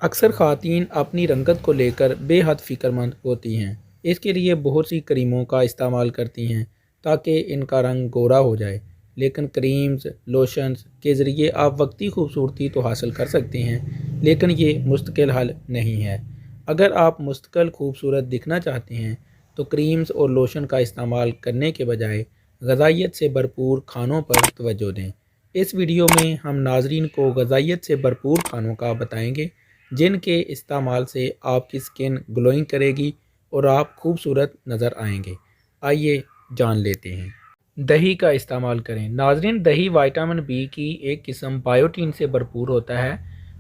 اکثر خواتین اپنی رنگت کو لے کر بے حد فکر مند ہوتی ہیں۔ اس کے لیے بہت سی کریموں کا استعمال کرتی ہیں تاکہ ان کا رنگ گورا ہو جائے، لیکن کریمز، لوشنز کے ذریعے آپ وقتی خوبصورتی تو حاصل کر سکتے ہیں، لیکن یہ مستقل حل نہیں ہے۔ اگر آپ مستقل خوبصورت دکھنا چاہتے ہیں تو کریمز اور لوشن کا استعمال کرنے کے بجائے غذائیت سے بھرپور کھانوں پر توجہ دیں۔ اس ویڈیو میں ہم ناظرین کو غذائیت سے بھرپور کھانوں کا بتائیں گے جن کے استعمال سے آپ کی سکن گلوئنگ کرے گی اور آپ خوبصورت نظر آئیں گے۔ آئیے جان لیتے ہیں۔ دہی کا استعمال کریں۔ ناظرین، دہی وٹامن بی کی ایک قسم بائیوٹین سے بھرپور ہوتا ہے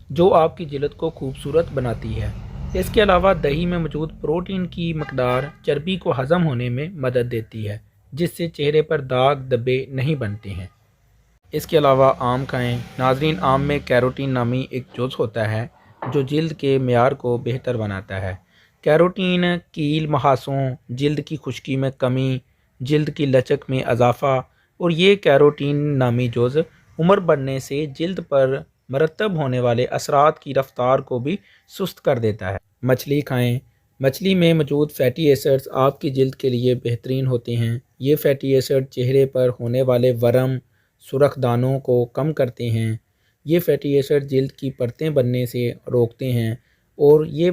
جو آپ کی جلد کو خوبصورت بناتی ہے۔ اس کے علاوہ دہی میں موجود پروٹین کی مقدار چربی کو ہضم ہونے میں مدد دیتی ہے، جس سے چہرے پر داغ دھبے نہیں بنتے ہیں۔ اس کے علاوہ آم کھائیں۔ ناظرین، آم میں کیروٹین نامی ایک جز ہوتا ہے جو جلد کے معیار کو بہتر بناتا ہے۔ کیروٹین کیل محاسوں، جلد کی خشکی میں کمی، جلد کی لچک میں اضافہ، اور یہ کیروٹین نامی جز عمر بڑھنے سے جلد پر مرتب ہونے والے اثرات کی رفتار کو بھی سست کر دیتا ہے۔ مچھلی کھائیں۔ مچھلی میں موجود فیٹی ایسڈز آپ کی جلد کے لیے بہترین ہوتے ہیں۔ یہ فیٹی ایسڈ چہرے پر ہونے والے ورم، سرخ دانوں کو کم کرتے ہیں۔ یہ فیٹی ایسڈ جلد کی پرتیں بننے سے روکتے ہیں اور یہ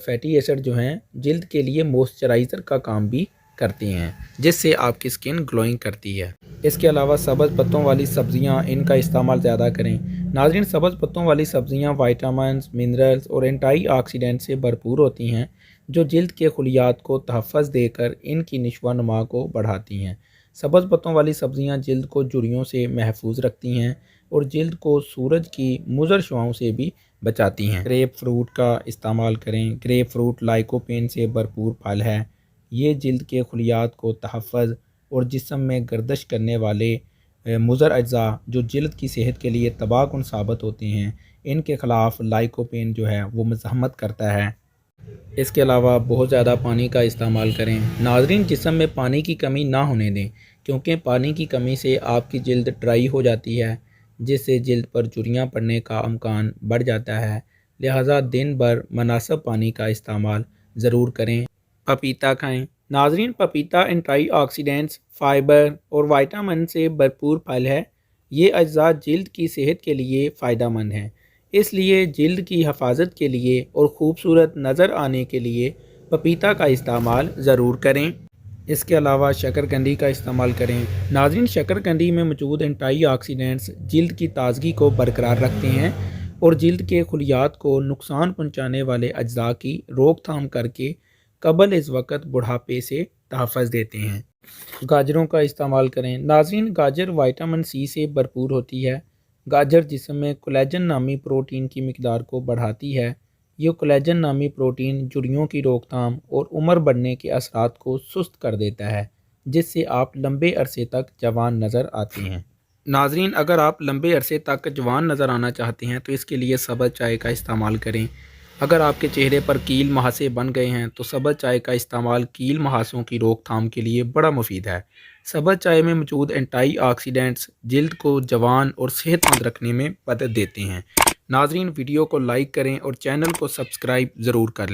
فیٹی ایسڈ جو ہیں جلد کے لیے موئسچرائزر کا کام بھی کرتے ہیں، جس سے آپ کی سکن گلوئنگ کرتی ہے۔ اس کے علاوہ سبز پتوں والی سبزیاں، ان کا استعمال زیادہ کریں۔ ناظرین، سبز پتوں والی سبزیاں وائٹامنز، منرلز اور اینٹی آکسیڈنٹ سے بھرپور ہوتی ہیں جو جلد کے خلیات کو تحفظ دے کر ان کی نشو و نما کو بڑھاتی ہیں۔ سبز پتوں والی سبزیاں جلد کو جھریوں سے محفوظ رکھتی ہیں اور جلد کو سورج کی مضر شعاؤں سے بھی بچاتی ہیں۔ گریپ فروٹ کا استعمال کریں۔ گریپ فروٹ لائکوپین سے بھرپور پھل ہے۔ یہ جلد کے خلیات کو تحفظ اور جسم میں گردش کرنے والے مضر اجزاء جو جلد کی صحت کے لیے تباہ کن ثابت ہوتے ہیں، ان کے خلاف لائکوپین جو ہے وہ مزاحمت کرتا ہے۔ اس کے علاوہ بہت زیادہ پانی کا استعمال کریں۔ ناظرین، جسم میں پانی کی کمی نہ ہونے دیں، کیونکہ پانی کی کمی سے آپ کی جلد ڈرائی ہو جاتی ہے، جس سے جلد پر جھریاں پڑنے کا امکان بڑھ جاتا ہے۔ لہٰذا دن بھر مناسب پانی کا استعمال ضرور کریں۔ پپیتا کھائیں۔ ناظرین، پپیتا اینٹی آکسیڈنٹس، فائبر اور وٹامن سے بھرپور پھل ہے۔ یہ اجزاء جلد کی صحت کے لیے فائدہ مند ہیں، اس لیے جلد کی حفاظت کے لیے اور خوبصورت نظر آنے کے لیے پپیتا کا استعمال ضرور کریں۔ اس کے علاوہ شکرکندی کا استعمال کریں۔ ناظرین، شکرکندی میں موجود اینٹی آکسیڈنٹس جلد کی تازگی کو برقرار رکھتے ہیں اور جلد کے خلیات کو نقصان پہنچانے والے اجزاء کی روک تھام کر کے قبل از وقت بڑھاپے سے تحفظ دیتے ہیں۔ گاجروں کا استعمال کریں۔ ناظرین، گاجر وٹامن سی سے بھرپور ہوتی ہے۔ گاجر جسم میں کولیجن نامی پروٹین کی مقدار کو بڑھاتی ہے۔ یہ کولیجن نامی پروٹین جھریوں کی روک تھام اور عمر بڑھنے کے اثرات کو سست کر دیتا ہے، جس سے آپ لمبے عرصے تک جوان نظر آتے ہیں۔ ناظرین، اگر آپ لمبے عرصے تک جوان نظر آنا چاہتے ہیں تو اس کے لیے سبز چائے کا استعمال کریں۔ اگر آپ کے چہرے پر کیل مہاسے بن گئے ہیں تو سبز چائے کا استعمال کیل مہاسوں کی روک تھام کے لیے بڑا مفید ہے۔ سبز چائے میں موجود اینٹی آکسیڈنٹس جلد کو جوان اور صحت مند رکھنے میں مدد دیتے ہیں۔ ناظرین، ویڈیو کو لائک کریں اور چینل کو سبسکرائب ضرور کر لیں۔